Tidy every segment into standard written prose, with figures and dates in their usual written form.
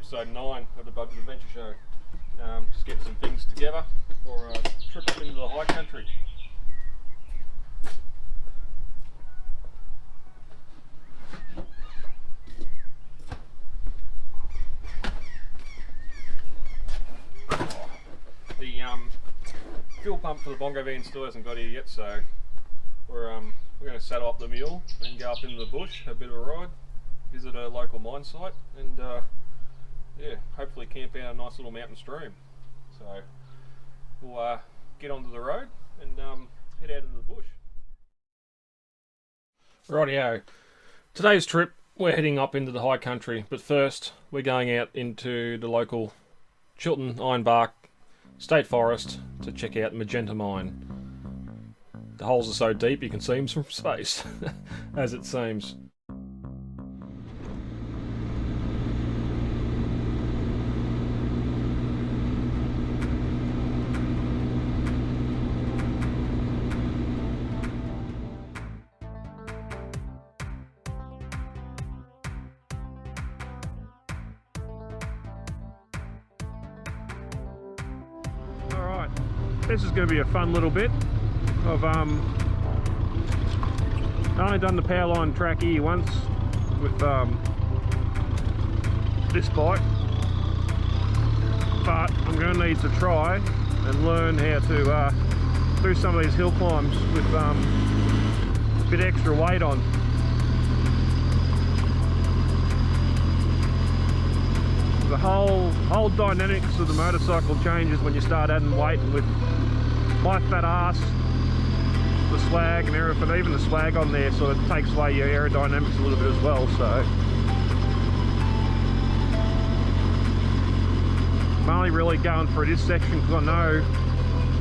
episode 9 of the Buckland Adventure Show. Just getting some things together for a trip up into the high country. The fuel pump for the bongo van still hasn't got here yet, so we're going to saddle up the mule and go up into the bush, have a bit of a ride, visit a local mine site, and yeah, hopefully camp out a nice little mountain stream. So we'll get onto the road and head out into the bush. Rightio. Today's trip, we're heading up into the high country, but first we're going out into the local Chiltern Ironbark State Forest to check out Magenta mine. The holes are so deep you can see them from space, as it seems. Alright, this is going to be a fun little bit. I've only done the powerline track here once with this bike, but I'm going to need to try and learn how to do some of these hill climbs with a bit extra weight on. The whole dynamics of the motorcycle changes when you start adding weight, and with my fat ass, the swag and everything, even the swag on there sort of takes away your aerodynamics a little bit as well. So I'm only really going through this section because I know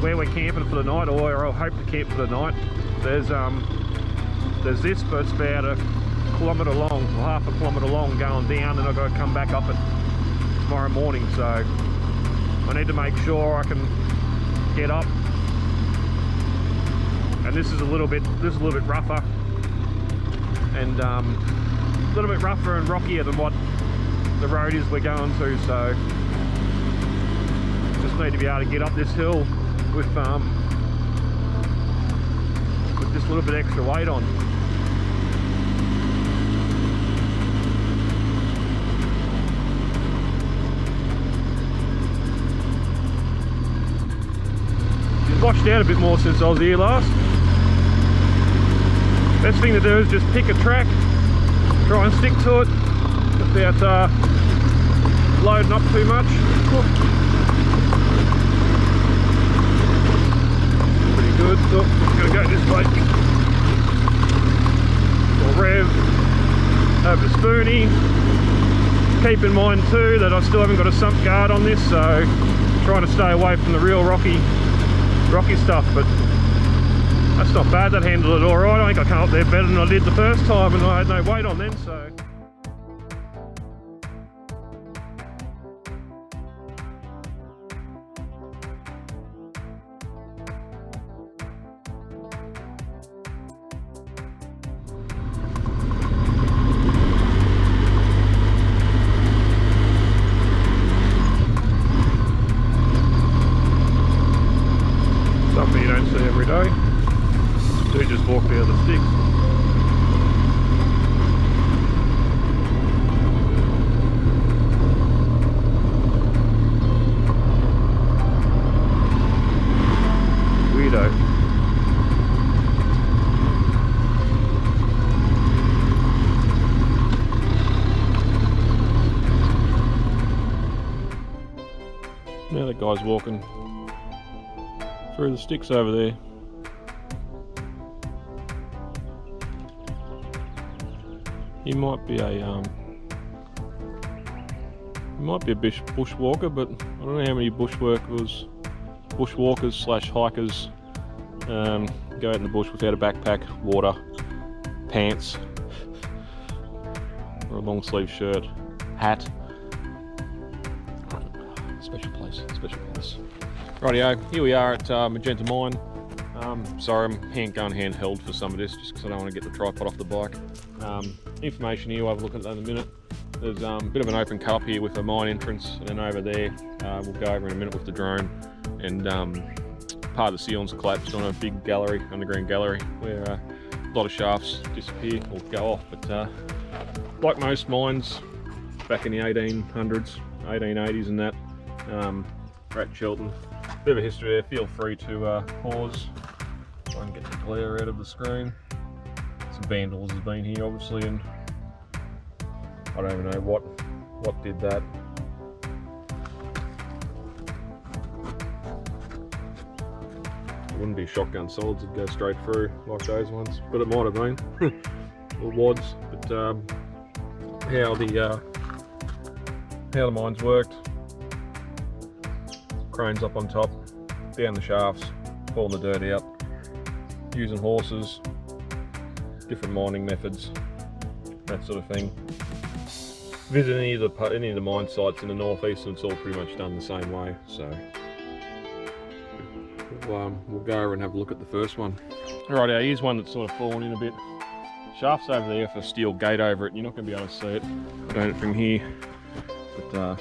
where we're camping for the night, or I hope to camp for the night. There's this, but it's about a kilometre long, or half a kilometre long going down, and I've got to come back up it tomorrow morning. So I need to make sure I can get up. And this is a little bit rougher, and a little bit rougher and rockier than what the road is we're going to. So just need to be able to get up this hill with just a little bit extra weight on. She's washed out a bit more since I was here last. Best thing to do is just pick a track, try and stick to it without loading up too much. Pretty good. So I'm going to go this way. I'll rev over to Spoonie. Keep in mind too that I still haven't got a sump guard on this, so trying to stay away from the real rocky stuff, but that's not bad. That handled it alright. I think I came up there better than I did the first time, and I had no weight on then, so. Something you don't see every day. Do just walk the other sticks. Weirdo. Now the guy's walking through the sticks over there. He might be a bushwalker, but I don't know how many bushwalkers / hikers go out in the bush without a backpack, water, pants, or a long sleeve shirt, hat. Special place. Rightio, here we are at Magenta mine. Sorry, I'm going handheld for some of this just because I don't want to get the tripod off the bike. Information here, we'll have a look at that in a minute. There's a bit of an open cut up here with a mine entrance, and then over there, we'll go over in a minute with the drone, and part of the ceiling's collapsed on a big gallery, underground gallery, where a lot of shafts disappear or go off. But like most mines back in the 1800s, 1880s and that, we're at Chelton. Bit of a history there, feel free to pause. Try and get the glare out of the screen. Some vandals has been here obviously, and I don't even know what did that. It wouldn't be shotgun solids, it'd go straight through like those ones, but it might have been. Or wads. But how the mines worked: cranes up on top, down the shafts, pulling the dirt out, using horses, different mining methods, that sort of thing. Visit any of the mine sites in the northeast, and it's all pretty much done the same way. So we'll go over and have a look at the first one. Alright, here's one that's sort of fallen in a bit. Shaft's over there with a steel gate over it, and you're not going to be able to see it. I don't from here, but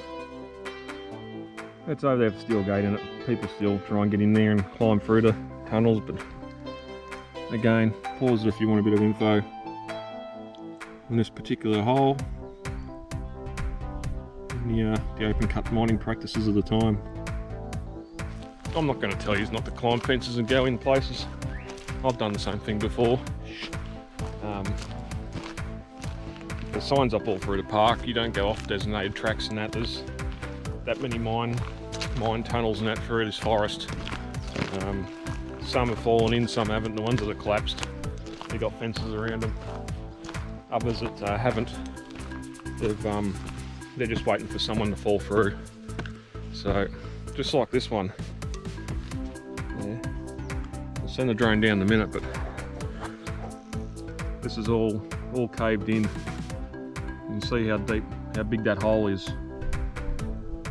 it's over there with a steel gate in it. People still try and get in there and climb through the tunnels, but again, pause it if you want a bit of info on this particular hole. The open cut mining practices of the time. I'm not going to tell you not to climb fences and go in places. I've done the same thing before. There's signs up all through the park. You don't go off designated tracks and that. There's that many mine tunnels and that through this forest. Some have fallen in, some haven't. The ones that have collapsed, they've got fences around them. Others that haven't, they're just waiting for someone to fall through. So, just like this one. Yeah. I'll send the drone down in a minute, but this is all caved in. You can see how big that hole is.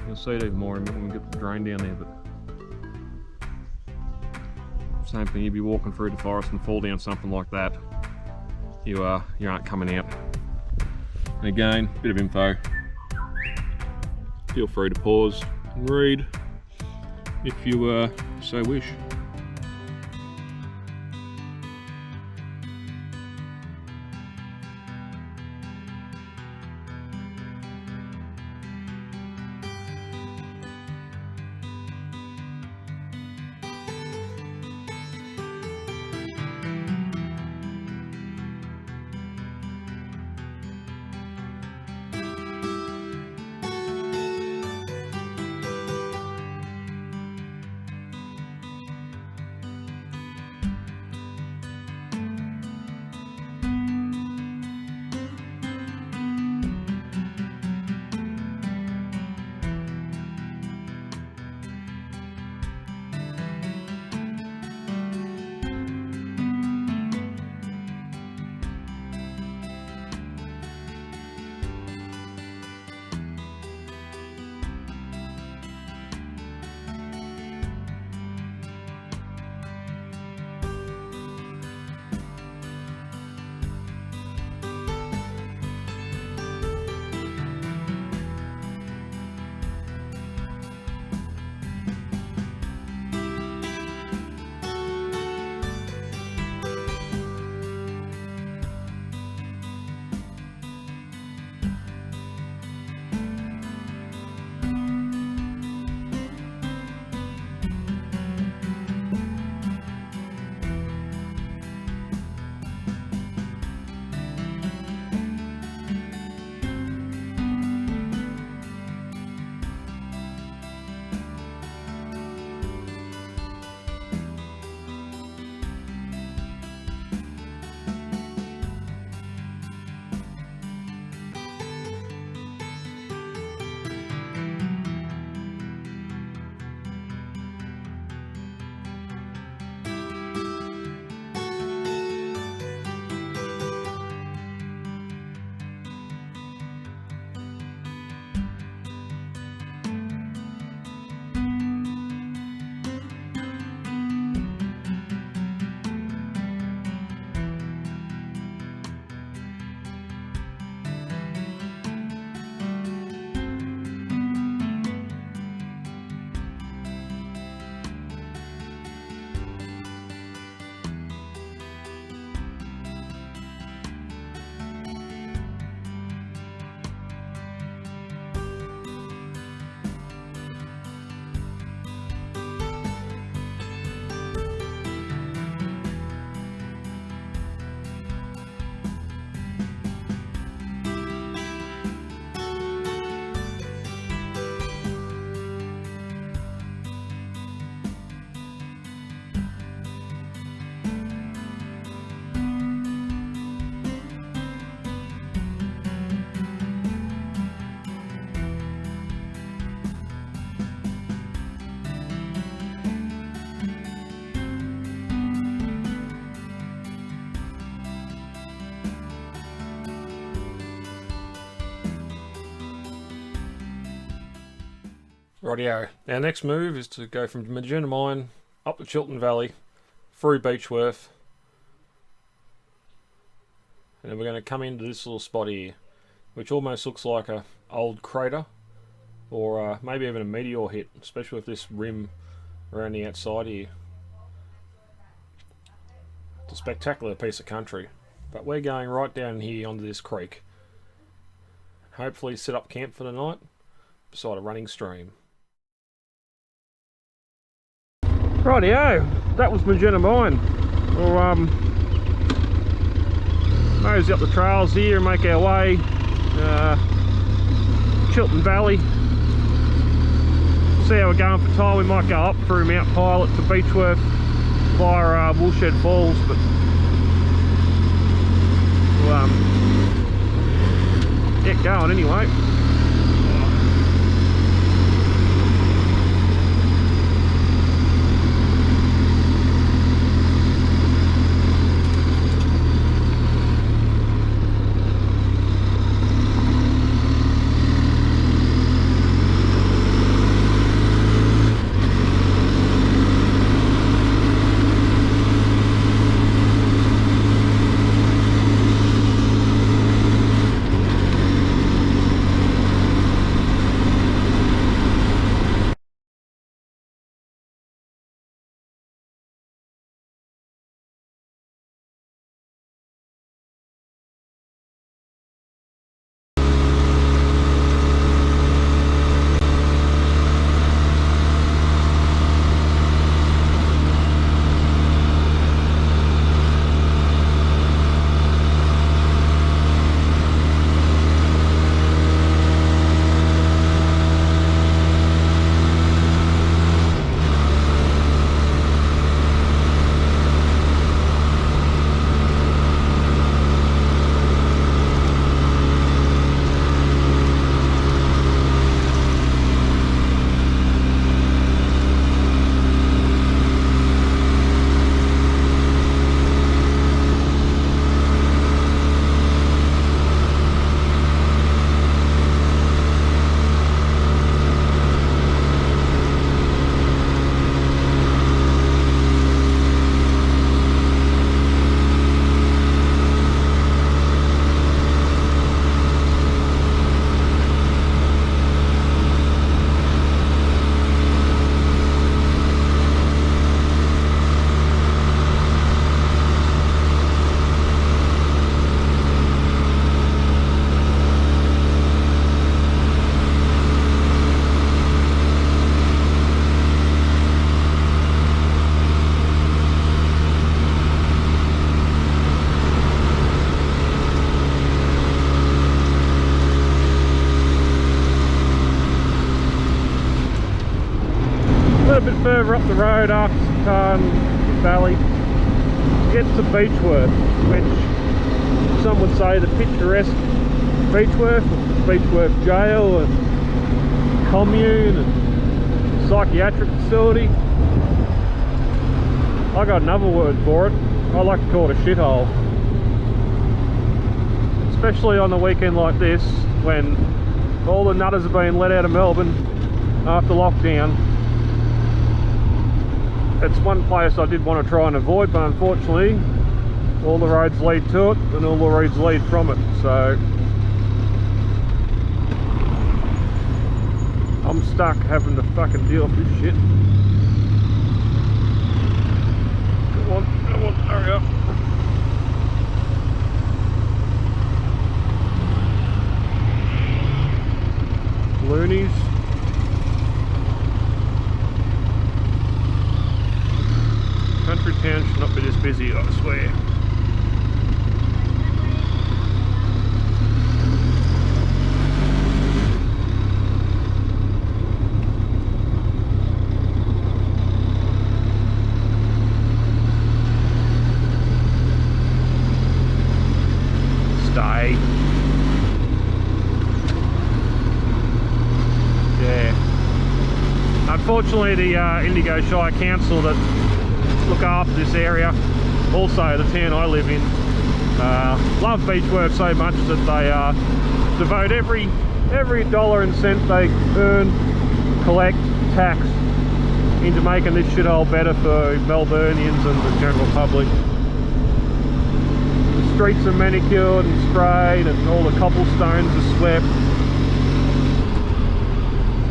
You'll see it even more when we get the drone down there. But same thing, you'd be walking through the forest and fall down something like that. You aren't coming out. And again, bit of info. Feel free to pause and read if you so wish. Rightio. Our next move is to go from Magenta Mine up the Chiltern Valley, through Beechworth, and then we're going to come into this little spot here, which almost looks like a old crater, or maybe even a meteor hit, especially with this rim around the outside here. It's a spectacular piece of country, but we're going right down here onto this creek. Hopefully set up camp for the night beside a running stream. Rightio, that was Magenta Mine. We'll mosey up the trails here and make our way Chiltern Valley. See how we're going for time. We might go up through Mount Pilot to Beechworth via Woolshed Falls, but we'll get going anyway. A bit further up the road after Chiltern Valley, get to Beechworth, which some would say the picturesque Beechworth, Beechworth jail and commune and psychiatric facility. I got another word for it. I like to call it a shithole, especially on a weekend like this when all the nutters are being let out of Melbourne after lockdown. It's one place I did want to try and avoid, but unfortunately all the roads lead to it and all the roads lead from it, so I'm stuck having to fucking deal with this shit. Come on, hurry up. Loonies. Country town should not be this busy, I swear. Stay. Yeah. Unfortunately, the Indigo Shire Council that look after this area, also the town I live in, love Beechworth so much that they devote every dollar and cent they earn collect tax into making this shithole better for Melburnians and the general public. The streets are manicured and sprayed and all the cobblestones are swept.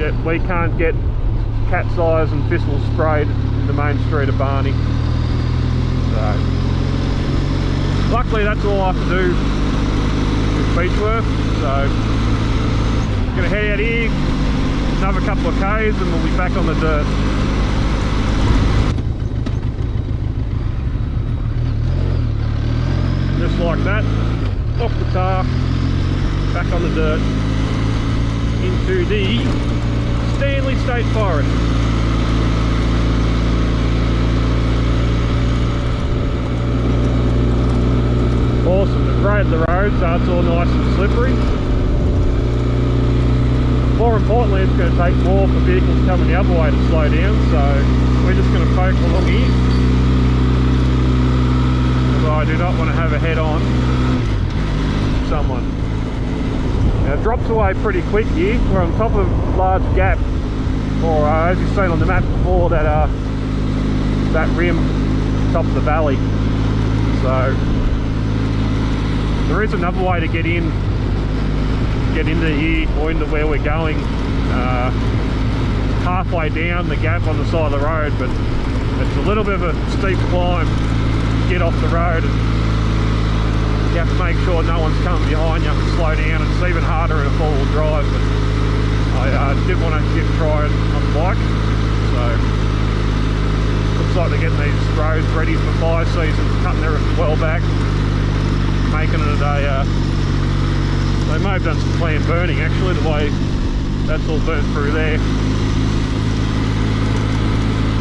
Yet we can't get cat's eyes and thistles sprayed in the main street of Barney. So luckily that's all I have to do with Beechworth. So I'm gonna head out here, another couple of K's and we'll be back on the dirt. Just like that, off the tar, back on the dirt, into the Stanley State Forest. Awesome, they've graded the road so it's all nice and slippery. More importantly, it's going to take more for vehicles coming the other way to slow down, so we're just going to poke along here. Although I do not want to have a head-on someone. Now it drops away pretty quick here. We're on top of a large gap, or as you've seen on the map before, that rim top of the valley. So there is another way to get into here or into where we're going, halfway down the gap on the side of the road, but it's a little bit of a steep climb to get off the road, and you have to make sure no one's coming behind you. Slow down. It's even harder in a four-wheel drive, but I did want to try it on the bike. So looks like they're getting these roads ready for fire season, cutting everything well back, making it a they may have done some planned burning actually, the way that's all burnt through there.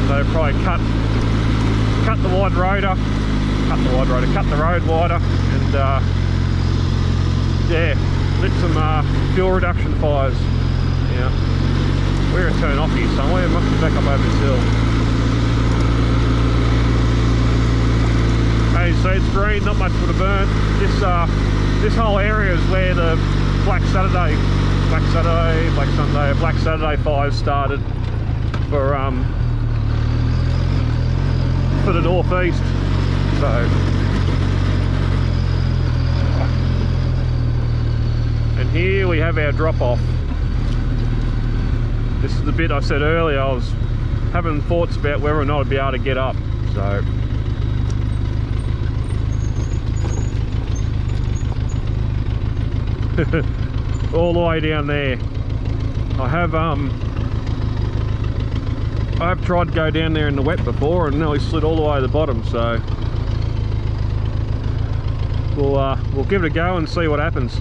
They probably cut the road wider, and yeah, lit some fuel reduction fires. Yeah, we're gonna turn off here somewhere. It must be back up over this hill. Hey, so it's green, not much would have burnt. This whole area is where the Black Saturday fires started for the northeast. So, and here we have our drop off. This is the bit I said earlier. I was having thoughts about whether or not I'd be able to get up. So. All the way down there. I have tried to go down there in the wet before and nearly slid all the way to the bottom, so we'll give it a go and see what happens.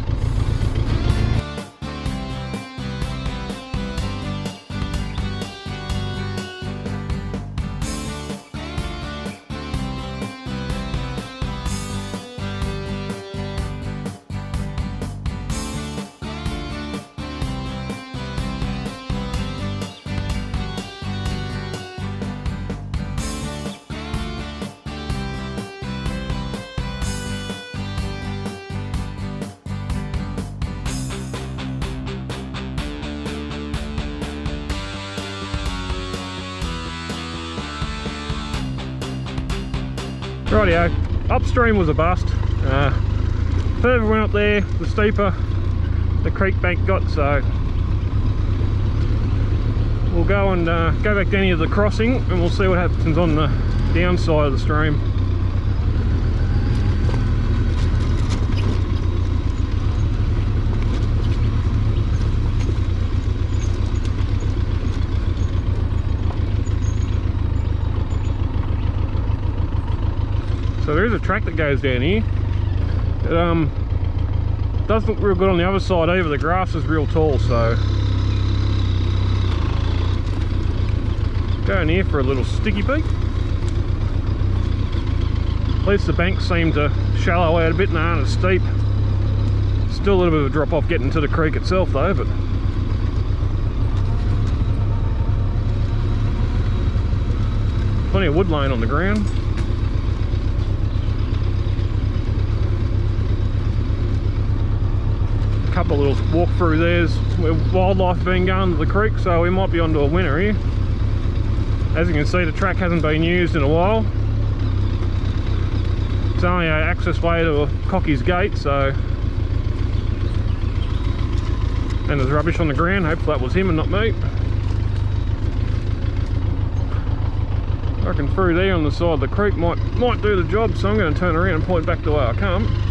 Rightio, upstream was a bust. Further we went up there, the steeper the creek bank got, so we'll go and go back down here to the crossing and we'll see what happens on the downside of the stream. So there is a track that goes down here. It doesn't look real good on the other side either. The grass is real tall, so go in here for a little sticky beat. At least the banks seem to shallow out a bit and aren't as steep. Still a little bit of a drop off getting to the creek itself though, but plenty of wood laying on the ground. couple of little walk through there's where wildlife been going to the creek, so we might be onto a winner here. As you can see, the track hasn't been used in a while. It's only an access way to a Cocky's gate, so. And there's rubbish on the ground. Hopefully that was him and not me. I reckon through there on the side of the creek might do the job, so I'm going to turn around and point back the way I come.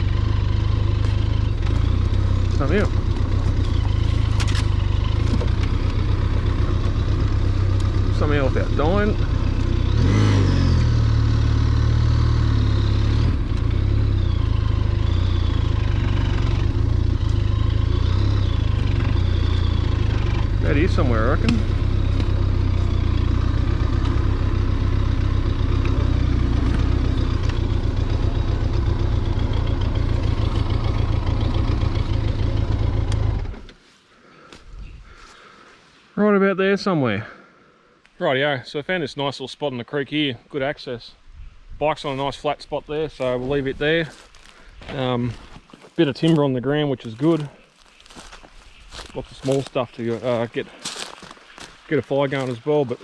Something out. Something else without dying. That is somewhere, I reckon. Right about there somewhere. Rightio, so I found this nice little spot in the creek here, good access. Bike's on a nice flat spot there, so we'll leave it there. Bit of timber on the ground, which is good. Lots of small stuff to get a fire going as well, but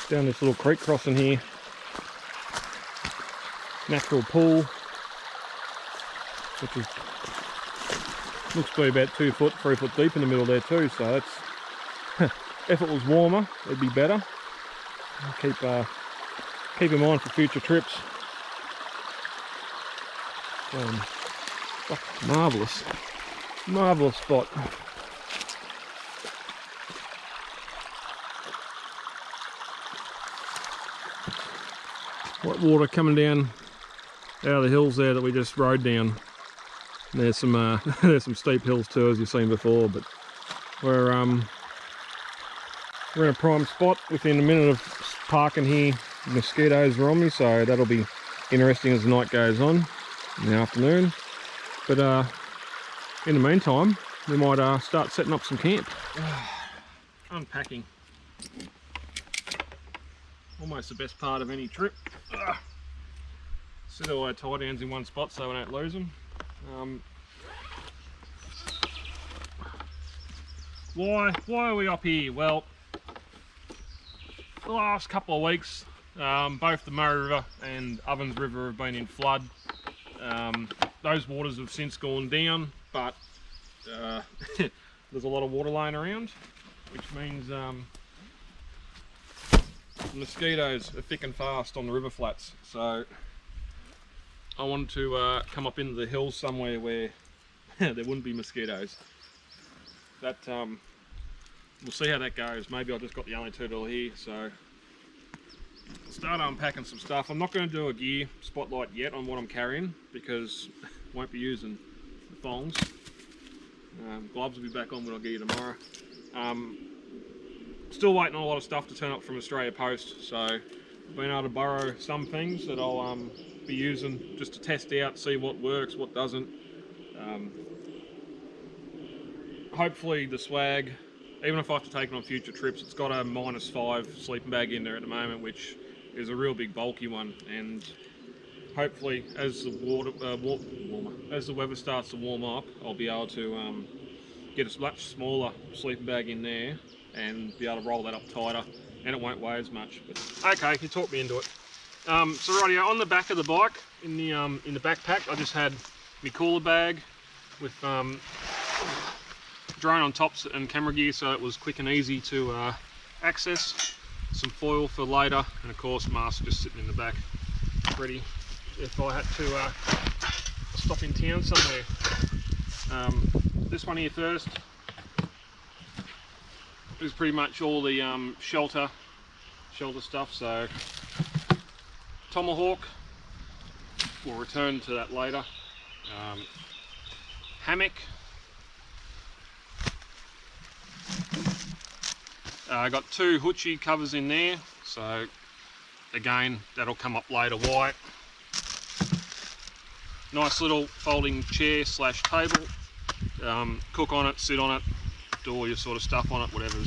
down this little creek crossing here, natural pool, which is looks to be about 2 foot, 3 foot deep in the middle there too, so that's if it was warmer it'd be better. Keep in mind for future trips. Marvellous spot. White water coming down out of the hills there that we just rode down. And there's some there's some steep hills too, as you've seen before, but we're in a prime spot. Within a minute of parking here, mosquitoes are on me, so that'll be interesting as the night goes on in the afternoon. But in the meantime, we might start setting up some camp. Unpacking. Almost the best part of any trip. Set all our tie downs in one spot so we don't lose them. Why are we up here? Well, the last couple of weeks, both the Murray River and Ovens River have been in flood. Those waters have since gone down, but there's a lot of water laying around, which means mosquitoes are thick and fast on the river flats. So I wanted to come up into the hills somewhere where there wouldn't be mosquitoes. That we'll see how that goes. Maybe I just got the only turtle here, so I'll start unpacking some stuff. I'm not going to do a gear spotlight yet on what I'm carrying because I won't be using the thongs. Gloves will be back on when I get you tomorrow. Still waiting on a lot of stuff to turn up from Australia Post, so I've been able to borrow some things that I'll be using just to test out, see what works, what doesn't. Hopefully the swag, even if I have to take it on future trips, it's got a -5 sleeping bag in there at the moment, which is a real big bulky one, and hopefully as the weather starts to warm up, I'll be able to get a much smaller sleeping bag in there and be able to roll that up tighter, and it won't weigh as much. But okay, you talked me into it. So rightio, on the back of the bike, in the backpack, I just had my cooler bag with drone on tops and camera gear, so it was quick and easy to access. Some foil for later, and of course mask just sitting in the back, ready if I had to stop in town somewhere. This one here first is pretty much all the shelter stuff. So tomahawk, we'll return to that later. Hammock. I got 2 hoochie covers in there, so again that'll come up later why. Nice little folding chair slash table. Cook on it, sit on it, do all your sort of stuff on it, whatever.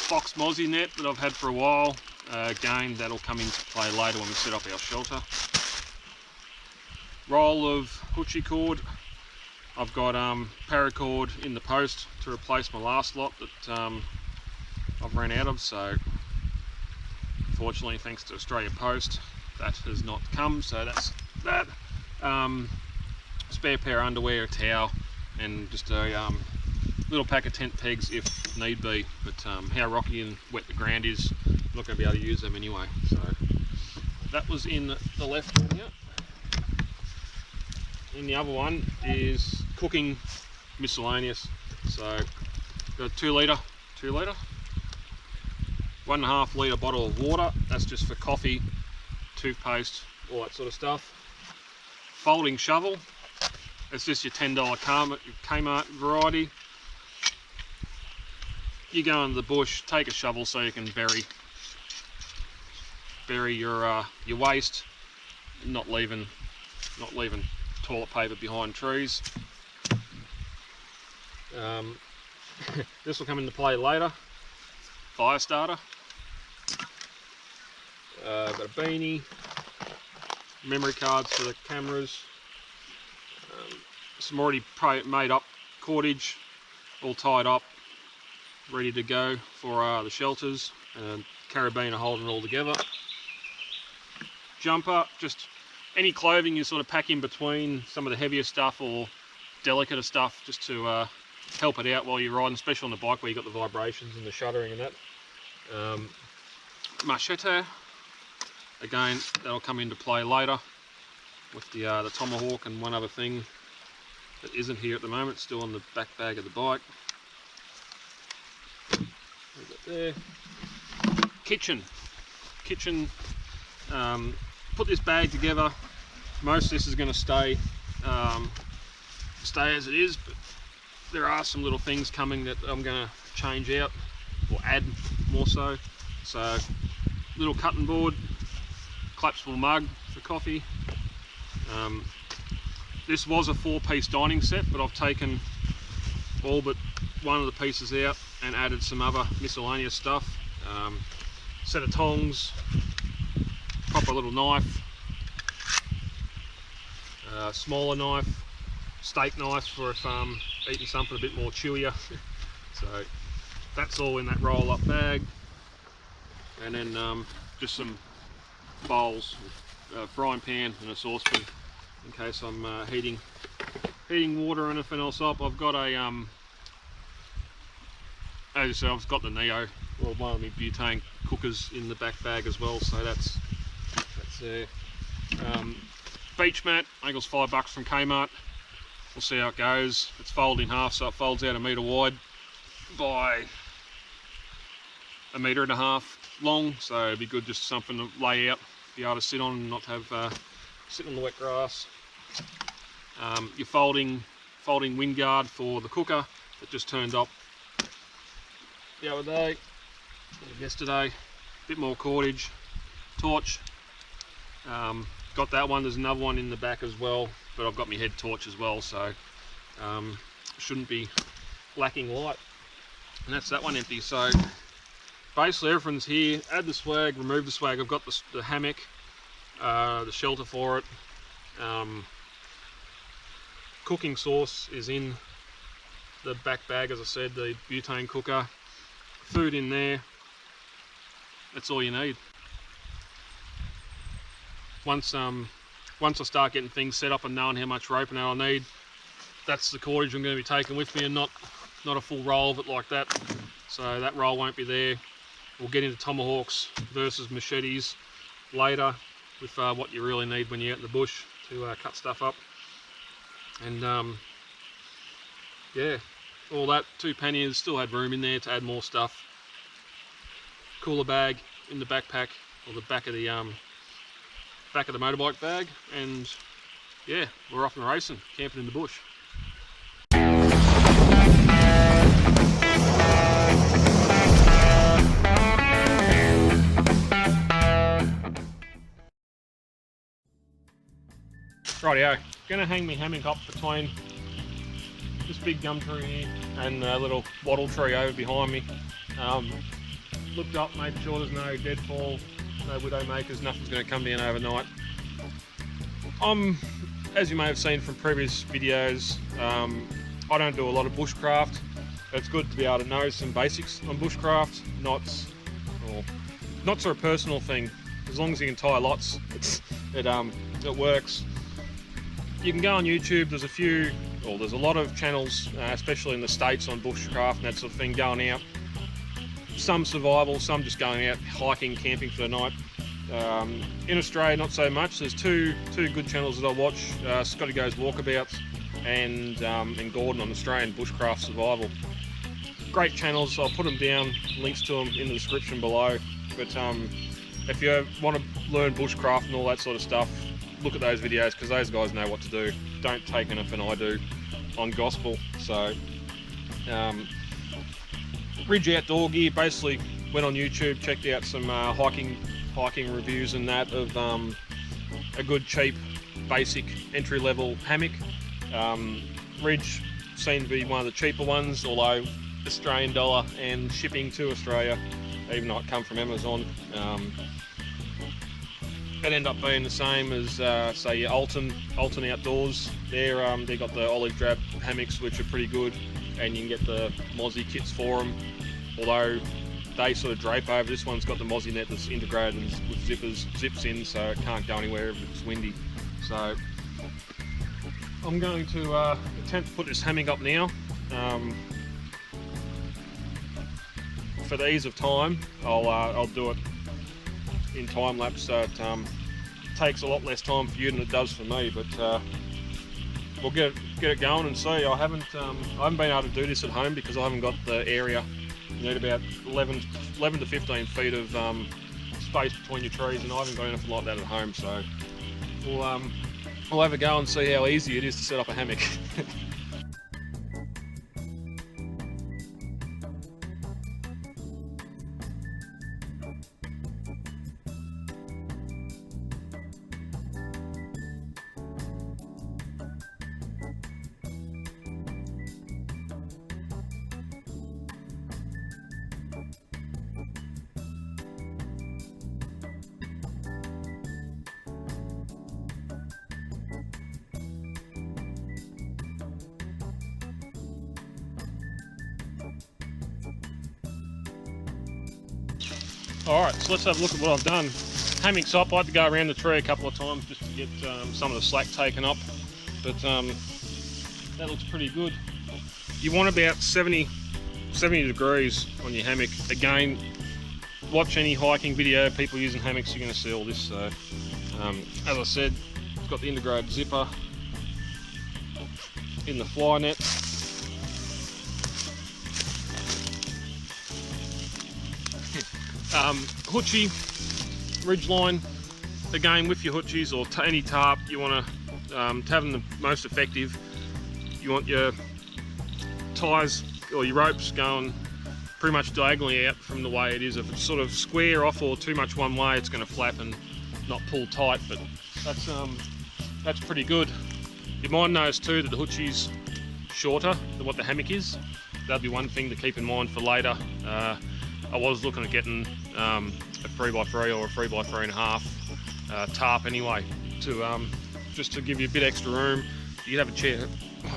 Box mozzie net that I've had for a while. Again, that'll come into play later when we set up our shelter. roll of hoochie cord. I've got paracord in the post to replace my last lot that I've ran out of, so unfortunately, thanks to Australia Post, that has not come, so that's that. Spare pair of underwear, a towel, and just a little pack of tent pegs if need be, but how rocky and wet the ground is, I'm not going to be able to use them anyway. So that was in the left one here. And the other one is cooking miscellaneous. So got a 2 litre, 1.5 litre bottle of water. That's just for coffee, toothpaste, all that sort of stuff. Folding shovel. It's just your $10 Kmart variety. You go into the bush, take a shovel so you can bury your waste, not leaving toilet paper behind trees. This will come into play later. Fire starter. Got a beanie, memory cards for the cameras, some already made up cordage, all tied up, ready to go for the shelters, and carabiner holding it all together. Jumper, just any clothing you sort of pack in between some of the heavier stuff or delicater stuff, just to help it out while you're riding, especially on the bike where you got the vibrations and the shuddering and that. Machete, again, that'll come into play later with the tomahawk and one other thing that isn't here at the moment, still on the back bag of the bike. There. Kitchen. Put this bag together. Most of this is going to stay as it is, but there are some little things coming that I'm going to change out or add more so. So, little cutting board, collapsible mug for coffee. This was a 4-piece dining set, but I've taken all but one of the pieces out and added some other miscellaneous stuff. Set of tongs, proper little knife, smaller knife, steak knife for if eating something a bit more chewier. So that's all in that roll up bag. And then just some bowls, a frying pan and a saucepan in case I'm heating water or anything else up. I've got a as I said, I've got the Neo, well, one of my butane cookers in the back bag as well, so that's there. Beach mat, I think it was $5 from Kmart. We'll see how it goes. It's folded in half, so it folds out 1 metre wide by 1.5 metres long, so it'd be good just something to lay out, be able to sit on and not have sit on the wet grass. Your folding wind guard for the cooker that just turned up the other day, yesterday. Bit more cordage, torch. Got that one. There's another one in the back as well, but I've got my head torch as well, so shouldn't be lacking light. And that's that one empty. So basically everything's here. Add the swag, remove the swag. I've got the hammock, the shelter for it. Cooking sauce is in the back bag, as I said, the butane cooker. Food in there. That's all you need. Once I start getting things set up and knowing how much rope and I'll need, that's the cordage I'm going to be taking with me, and not a full roll of it like that. So that roll won't be there. We'll get into tomahawks versus machetes later with what you really need when you're out in the bush to cut stuff up. And yeah, all that, 2 panniers, still had room in there to add more stuff. Cooler bag in the backpack, or the back of the motorbike bag, and yeah, we're off and racing, camping in the bush. Rightio, gonna hang my hammock up between this big gum tree here and a little wattle tree over behind me. Looked up, made sure there's no deadfall, no widow makers, nothing's going to come down overnight. I'm as you may have seen from previous videos, I don't do a lot of bushcraft. It's good to be able to know some basics on bushcraft, knots, or knots are a personal thing. As long as you can tie lots, it works. You can go on YouTube, there's a lot of channels, especially in the States, on bushcraft and that sort of thing, going out. Some survival, some just going out hiking, camping for the night. In Australia, not so much. There's two good channels that I watch, Scotty Goes Walkabouts and Gordon on Australian bushcraft survival. Great channels, I'll put them down, links to them in the description below. But if you want to learn bushcraft and all that sort of stuff, look at those videos, because those guys know what to do. Don't take anything I do on gospel. So Ridge Outdoor Gear, basically went on YouTube, checked out some hiking reviews and that of a good, cheap, basic entry-level hammock. Ridge seemed to be one of the cheaper ones, although Australian dollar and shipping to Australia, even though it come from Amazon, it ended up being the same as say your Alton Outdoors. They got the olive drab hammocks, which are pretty good, and you can get the mozzie kits for them, although they sort of drape over. This one's got the mozzie net that's integrated and with zips in, so it can't go anywhere if it's windy. So I'm going to attempt to put this hammock up now. For the ease of time, I'll do it in time lapse, so it takes a lot less time for you than it does for me. But we'll get it going and see. I haven't been able to do this at home because I haven't got the area. You need about 11 to 15 feet of space between your trees, and I haven't got anything like that at home. So we'll have a go and see how easy it is to set up a hammock. Alright, so let's have a look at what I've done. Hammock's up. I had to go around the tree a couple of times just to get some of the slack taken up, but that looks pretty good. You want about 70 degrees on your hammock. Again, watch any hiking video, people using hammocks, you're going to see all this. So, as I said, it's got the integrated zipper in the fly net. Hoochie, ridgeline, again with your hoochies or any tarp, you want to have them the most effective. You want your ties or your ropes going pretty much diagonally out from the way it is. If it's sort of square off or too much one way, it's going to flap and not pull tight, but that's pretty good. You might notice too that the hoochie's shorter than what the hammock is. That'll be one thing to keep in mind for later. I was looking at getting a 3x3 or a 3x3.5 tarp anyway, to just to give you a bit extra room. You could have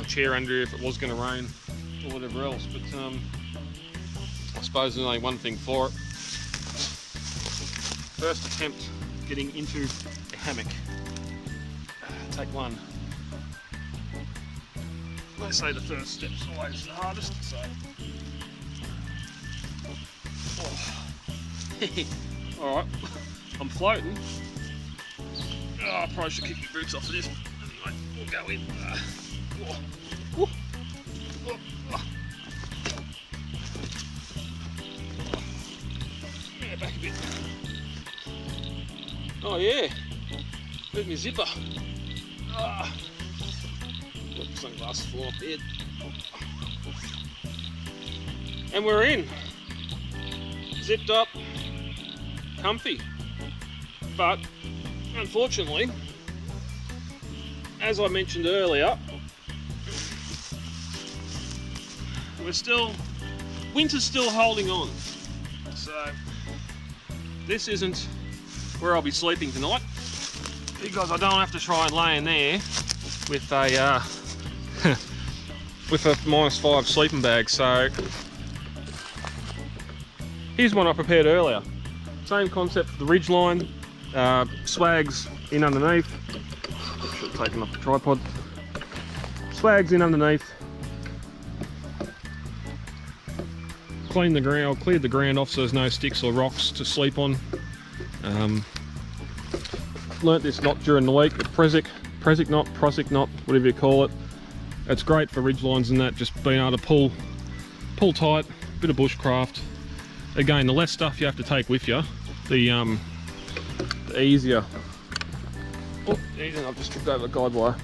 a chair under you if it was going to rain or whatever else. But I suppose there's only one thing for it. First attempt getting into a hammock. Take one. They say the first step's always the hardest, so. Oh. Alright, I'm floating. Oh, I probably should kick my boots off of this. Anyway, we'll go in. Yeah, back a bit. Oh yeah, there's my zipper. Got sunglasses fall off bed. And we're in. Zipped up, comfy. But unfortunately, as I mentioned earlier, winter's still holding on. So this isn't where I'll be sleeping tonight, because I don't have to try and lay in there with a with a -5 sleeping bag. So here's one I prepared earlier. Same concept for the ridgeline. Swags in underneath. Should have taken off the tripod. Swags in underneath. Cleaned the ground, cleared the ground off so there's no sticks or rocks to sleep on. Learnt this knot during the week, Prosic knot, whatever you call it. It's great for ridge lines and that, just being able to pull tight, bit of bushcraft. Again, the less stuff you have to take with you, the easier. Oh, I've just tripped over the guide wire.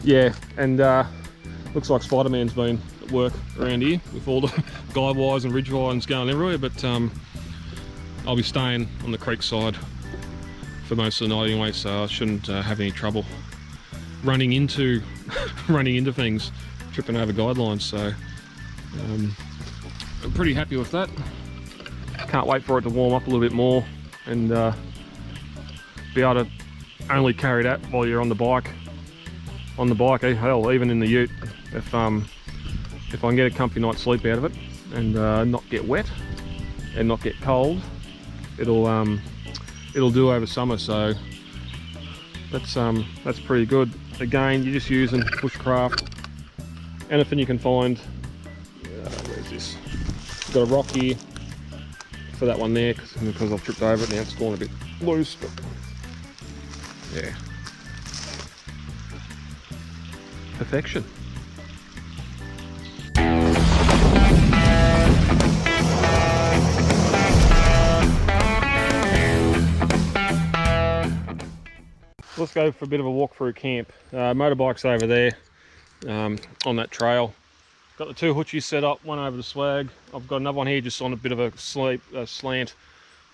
Yeah, and looks like Spider-Man's been at work around here with all the guide wires and ridge lines going everywhere, but I'll be staying on the creek side for most of the night anyway, so I shouldn't have any trouble running into things, tripping over guidelines. So I'm pretty happy with that. Can't wait for it to warm up a little bit more and be able to only carry that while you're on the bike. Hell, even in the ute, if I can get a comfy night's sleep out of it and not get wet and not get cold, it'll do over summer. So that's pretty good. Again, you're just using bushcraft, anything you can find. Where's this? Got a rock here for that one there because I've tripped over it now. It's gone a bit loose, but yeah, perfection. Let's go for a bit of a walk through camp. Motorbike's over there on that trail. Got the two hoochies set up, one over the swag. I've got another one here just on a bit of a slant.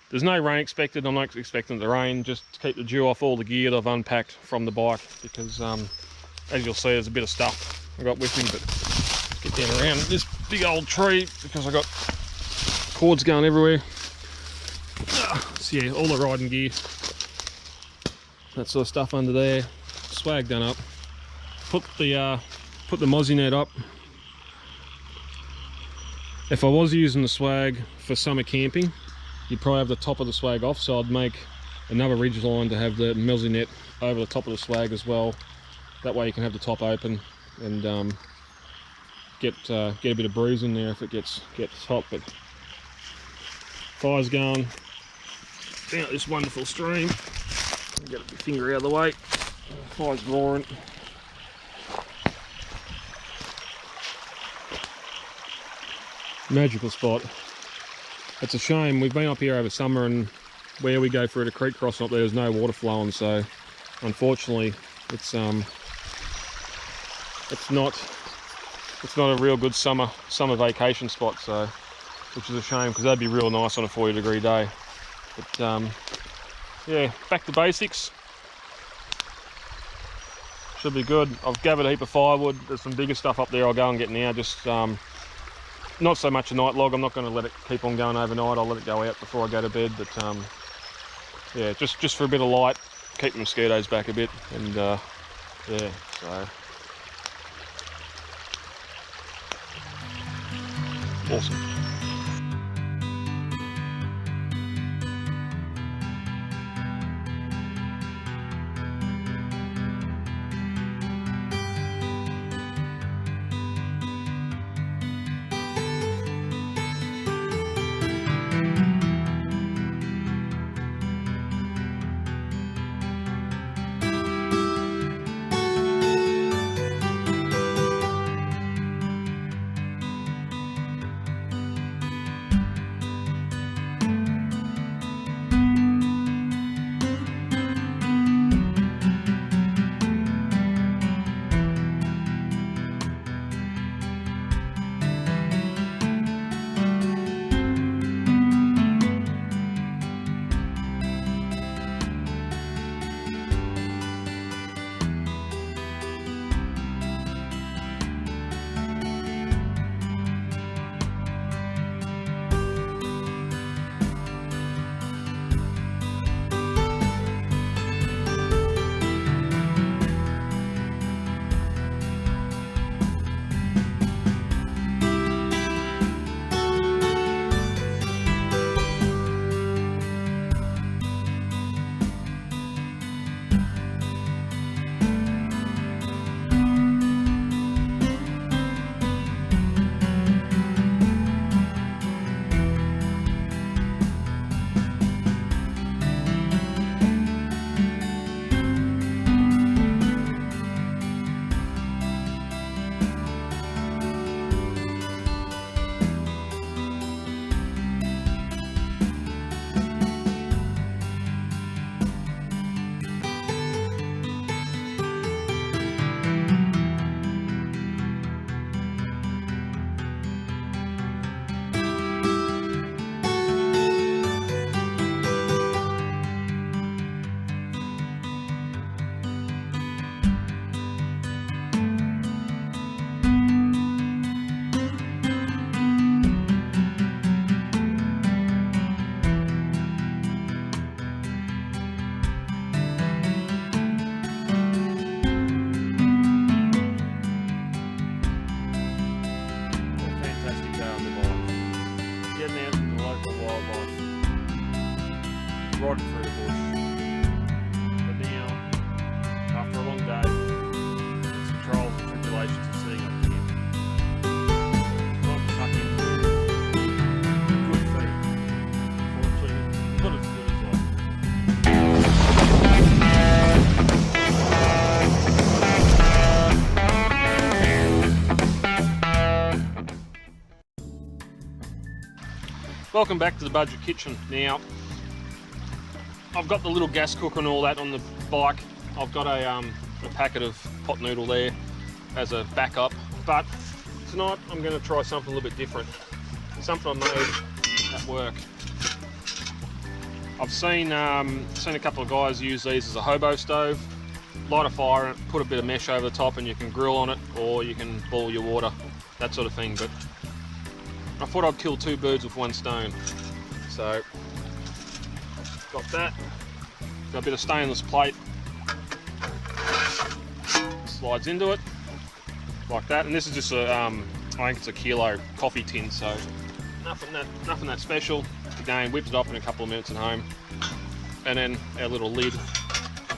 There's no rain expected. I'm not expecting it to rain, just to keep the dew off all the gear that I've unpacked from the bike, because as you'll see, there's a bit of stuff I got with me. But let's get down around this big old tree because I got cords going everywhere. So yeah, all the riding gear, that sort of stuff under there. Swag done up. Put the mozzie net up. If I was using the swag for summer camping, you'd probably have the top of the swag off, so I'd make another ridge line to have the mozzie net over the top of the swag as well. That way you can have the top open and get a bit of breeze in there if it gets hot. But fire's going down this wonderful stream. Get my finger out of the way. Fire's roaring. Magical spot. It's a shame, we've been up here over summer and where we go through the creek crossing up there's no water flowing, so unfortunately it's not a real good summer vacation spot, so which is a shame because that'd be real nice on a 40-degree day. But yeah, back to basics. Should be good. I've gathered a heap of firewood. There's some bigger stuff up there I'll go and get now. Just not so much a night log. I'm not going to let it keep on going overnight. I'll let it go out before I go to bed. But yeah, just for a bit of light, keep the mosquitoes back a bit, and yeah, so awesome. Welcome back to the budget kitchen. Now, I've got the little gas cooker and all that on the bike. I've got a packet of pot noodle there as a backup, but tonight I'm going to try something a little bit different. Something I made at work. I've seen a couple of guys use these as a hobo stove. Light a fire and put a bit of mesh over the top and you can grill on it, or you can boil your water, that sort of thing. But I thought I'd kill two birds with one stone. So, got that. Got a bit of stainless plate. Slides into it, like that. And this is just a, I think it's a kilo coffee tin, so nothing that special. Again, whipped it up in a couple of minutes at home. And then our little lid,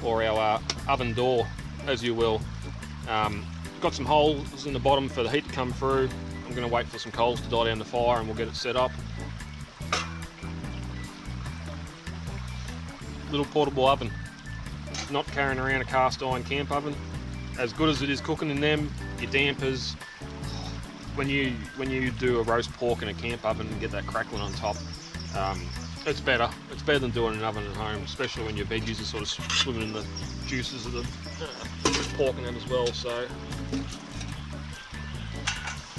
or our oven door, as you will. Got some holes in the bottom for the heat to come through. I'm going to wait for some coals to die down the fire and we'll get it set up. Little portable oven. Not carrying around a cast iron camp oven. As good as it is cooking in them, your dampers, when you do a roast pork in a camp oven and get that crackling on top, it's better. It's better than doing an oven at home, especially when your veggies are sort of swimming in the juices of the pork in them as well. So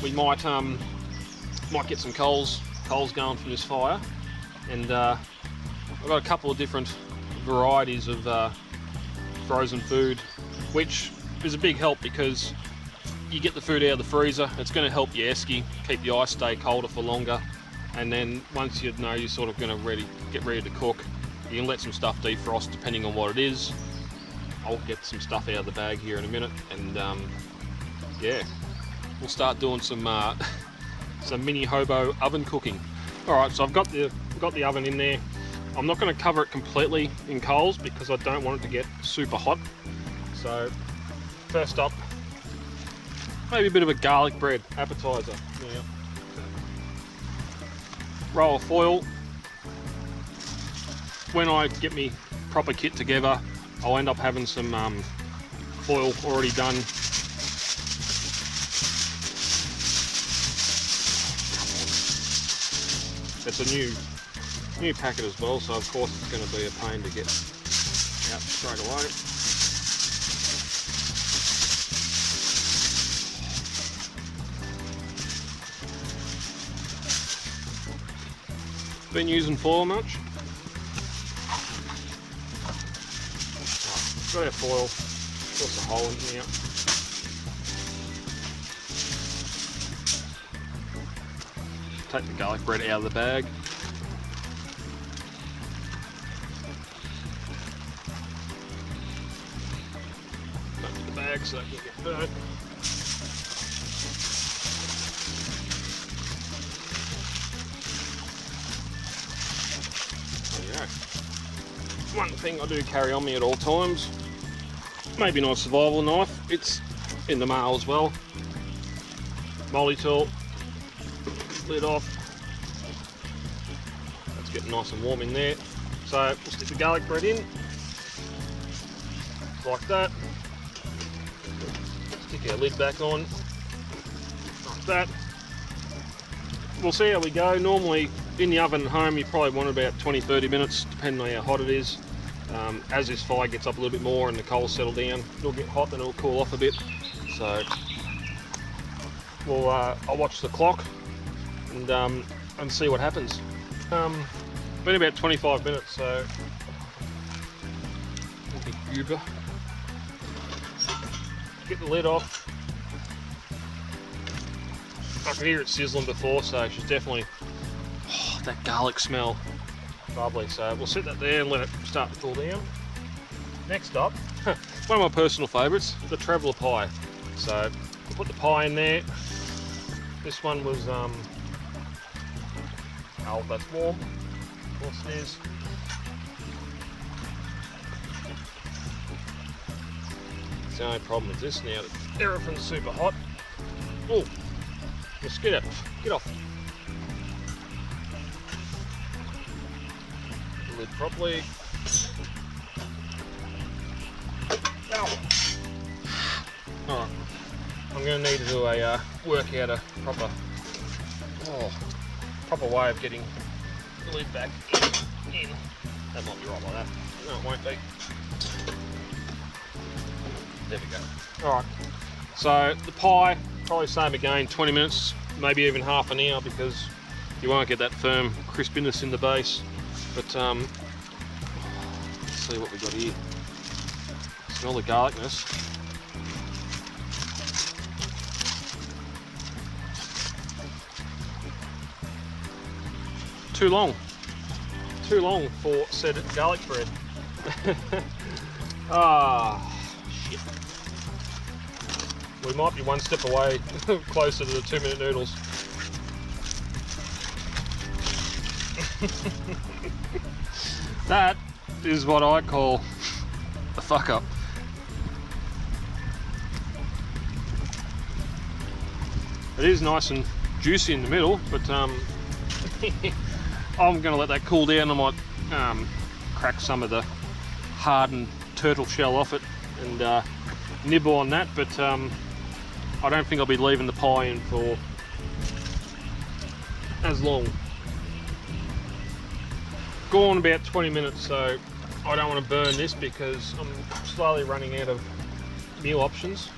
we might get some coals going from this fire, and I've got a couple of different varieties of frozen food, which is a big help because you get the food out of the freezer. It's going to help your esky, keep the ice stay colder for longer. And then once you know you're sort of going to get ready to cook, you can let some stuff defrost depending on what it is. I'll get some stuff out of the bag here in a minute, and yeah, we'll start doing some mini hobo oven cooking. All right, so I've got the oven in there. I'm not going to cover it completely in coals because I don't want it to get super hot. So first up, maybe a bit of a garlic bread appetizer. Yeah. Roll of foil. When I get me proper kit together, I'll end up having some foil already done. It's a new packet as well, so of course it's going to be a pain to get out straight away. Been using foil much? Got our foil, got a hole in here. Take the garlic bread out of the bag. Put it in the bag so it can get burnt. One thing I do carry on me at all times, maybe not a survival knife, it's in the mail as well. Molly tool, lid off. That's getting nice and warm in there. So we'll stick the garlic bread in, like that. Stick our lid back on, like that. We'll see how we go. Normally in the oven at home you probably want about 20-30 minutes depending on how hot it is. As this fire gets up a little bit more and the coals settle down, it'll get hot and it'll cool off a bit. So we'll I'll watch the clock and see what happens. Been about 25 minutes, so Uber. Get the lid off. I could hear it sizzling before, so she's definitely, that garlic smell, lovely. So we'll set that there and let it start to cool down. Next up, one of my personal favourites, the traveller pie. So we'll put the pie in there. This one was, oh, that's warm, of course it is. The only problem with this now, that everything's super hot. Oh, mosquito, get off. The lid properly. Ow. Alright, I'm going to need to do a work out a proper way of getting the lid back in. That might be right like that. No, it won't be. There we go. Alright, so the pie, probably same again, 20 minutes, maybe even half an hour, because you won't get that firm crispiness in the base. But let's see what we got here. Smell the garlicness. Too long for said garlic bread. Ah, shit. We might be one step away closer to the 2-minute noodles. That is what I call a fuck up. It is nice and juicy in the middle, but I'm going to let that cool down. I might crack some of the hardened turtle shell off it and nibble on that, but I don't think I'll be leaving the pie in for as long. Gone about 20 minutes, so I don't want to burn this because I'm slowly running out of meal options,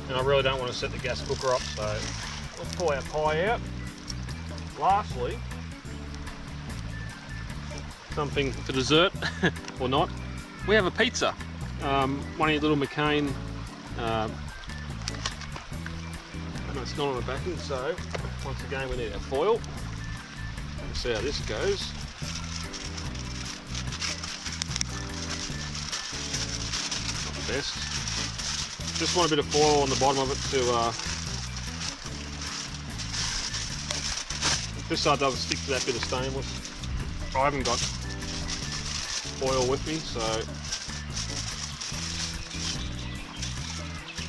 and I really don't want to set the gas cooker up, so let's pull our pie out. Lastly, something for dessert, or not, we have a pizza. One of your little McCain, and it's not on the backing, so once again we need our foil. Let's see how this goes. Not the best. Just want a bit of foil on the bottom of it to just so it doesn't stick to that bit of stainless. I haven't got foil with me, so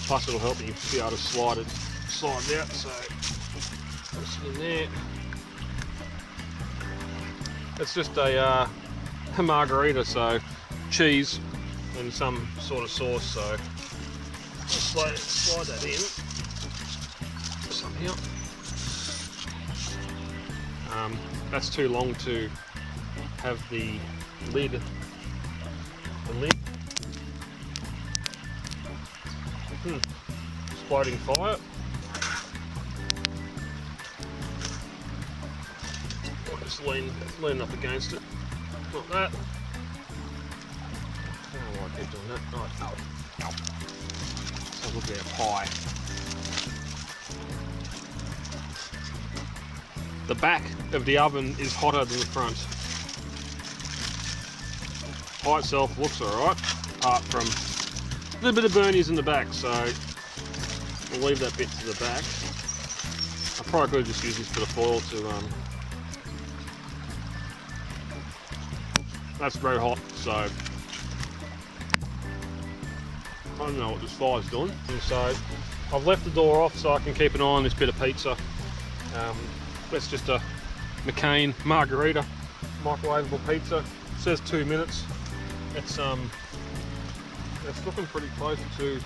plus it'll help me be able to slide it out, so push it in there. It's just a margarita, so cheese and some sort of sauce, so I'll slide that in somehow. That's too long to have the lid. Exploding fire. I'll just lean up against it, like that. I don't know why I keep doing that. Right, ow. So look at our pie. The back of the oven is hotter than the front. Pie itself looks alright, apart from a little bit of burnies in the back, so we'll leave that bit to the back. I probably could have just used this bit of foil to that's very hot, so I don't know what this fire's doing. And so I've left the door off so I can keep an eye on this bit of pizza. That's just a McCain margarita microwavable pizza. It says 2 minutes. It's looking pretty close to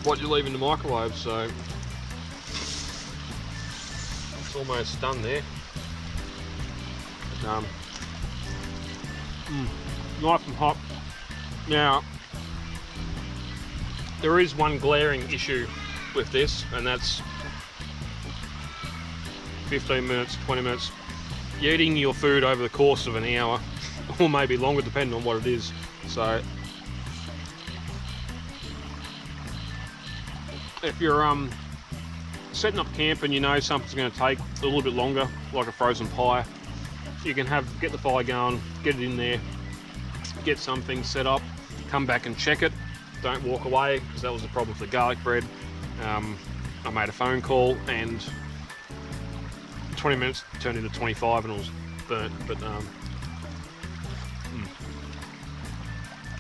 what you leave in the microwave, so it's almost done there. Nice and hot. Now, there is one glaring issue with this, and that's 15 minutes, 20 minutes. You're eating your food over the course of an hour, or maybe longer, depending on what it is. So, if you're setting up camp and you know something's going to take a little bit longer, like a frozen pie, you can get the fire going, get it in there, get something set up, come back and check it. Don't walk away, because that was the problem for the garlic bread. I made a phone call and 20 minutes turned into 25 and it was burnt, but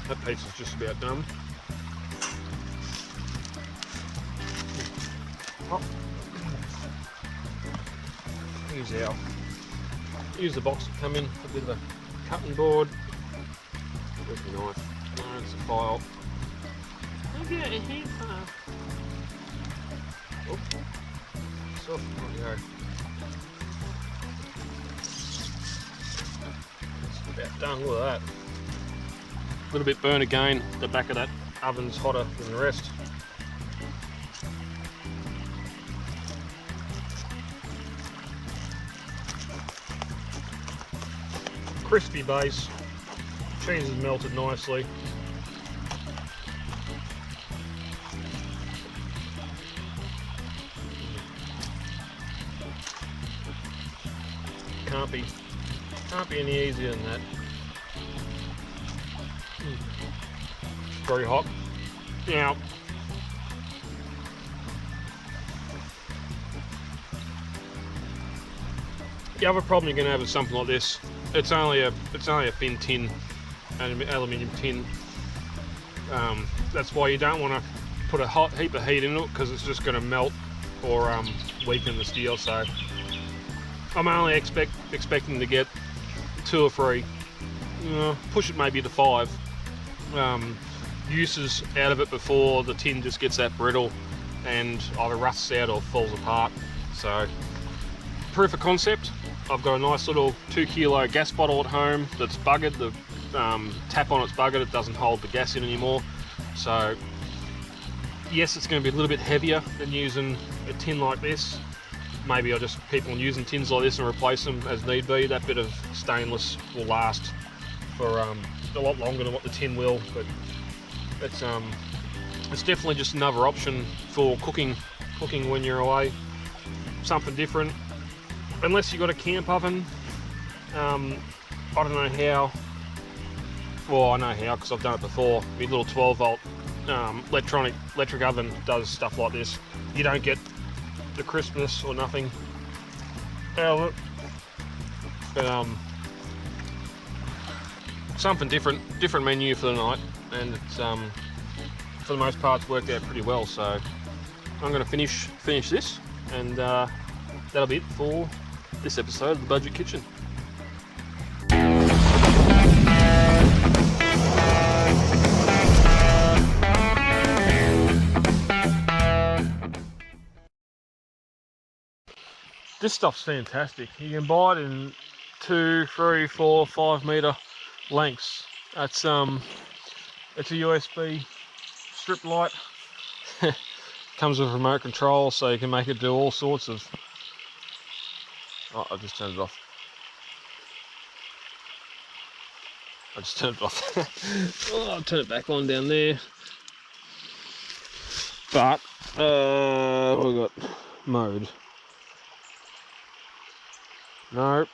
that pizza's just about done. Oh. Use the box to come in, a bit of a cutting board. Where's the knife? No, it's a file. Look at it, here, soft, there you go. About done, look at that. A little bit burnt again, the back of that oven's hotter than the rest. Crispy base, cheese is melted nicely. Can't be any easier than that. Very hot. Now, the other problem you're going to have is something like this. It's only a thin tin, an aluminium tin. That's why you don't want to put a hot heap of heat in it, because it's just going to melt or weaken the steel. So I'm only expecting to get 2 or 3, push it maybe to 5 uses out of it before the tin just gets that brittle and either rusts out or falls apart. So proof of concept, I've got a nice little 2 kilo gas bottle at home that's buggered. The tap on it's buggered, it doesn't hold the gas in anymore. So yes, it's going to be a little bit heavier than using a tin like this. Maybe I'll just keep on using tins like this and replace them as need be. That bit of stainless will last for a lot longer than what the tin will, but it's definitely just another option for cooking when you're away. Something different. Unless you've got a camp oven, I don't know how. Well, I know how because I've done it before. My little 12 volt electric oven does stuff like this. You don't get the crispness or nothing out of it, but something different menu for the night, and it's for the most part it's worked out pretty well. So I'm going to finish this, and that'll be it for this episode of the Budget Kitchen. This stuff's fantastic. You can buy it in 2, 3, 4, 5 meter lengths. It's a USB strip light. Comes with a remote control, so you can make it do all sorts of. Oh, I just turned it off. Oh, I'll turn it back on down there. But we've got mode. Nope.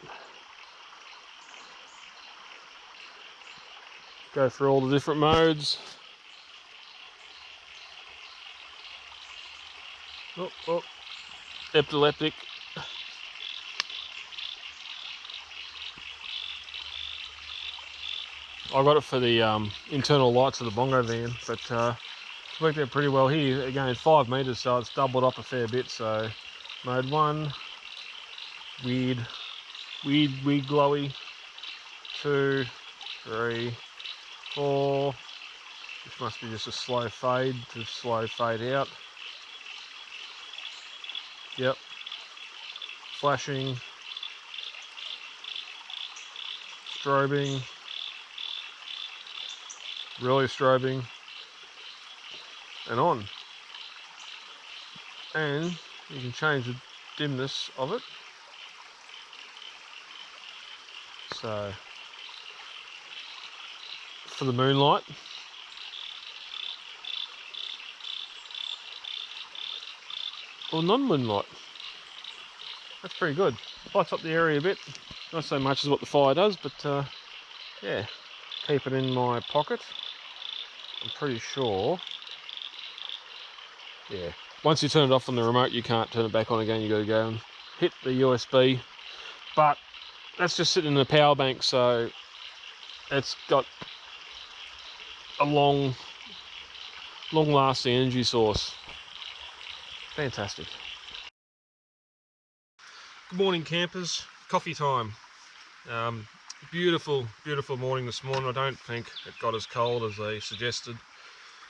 Go through all the different modes. Oh. Epileptic. I got it for the internal lights of the bongo van, but it's worked out pretty well here. Again, 5 meters, so it's doubled up a fair bit. So mode 1, weird glowy. 2, 3, 4. This must be just a slow fade to slow fade out. Yep. Flashing. Strobing. Really strobing. And on. And you can change the dimness of it. So for the moonlight, or non-moonlight, that's pretty good. Lights up the area a bit, not so much as what the fire does, but yeah, keep it in my pocket. I'm pretty sure, yeah, once you turn it off on the remote you can't turn it back on again. You got to go and hit the USB, but that's just sitting in a power bank, so it's got a long lasting energy source. Fantastic. Good morning, campers. Coffee time. Beautiful morning this morning. I don't think it got as cold as they suggested.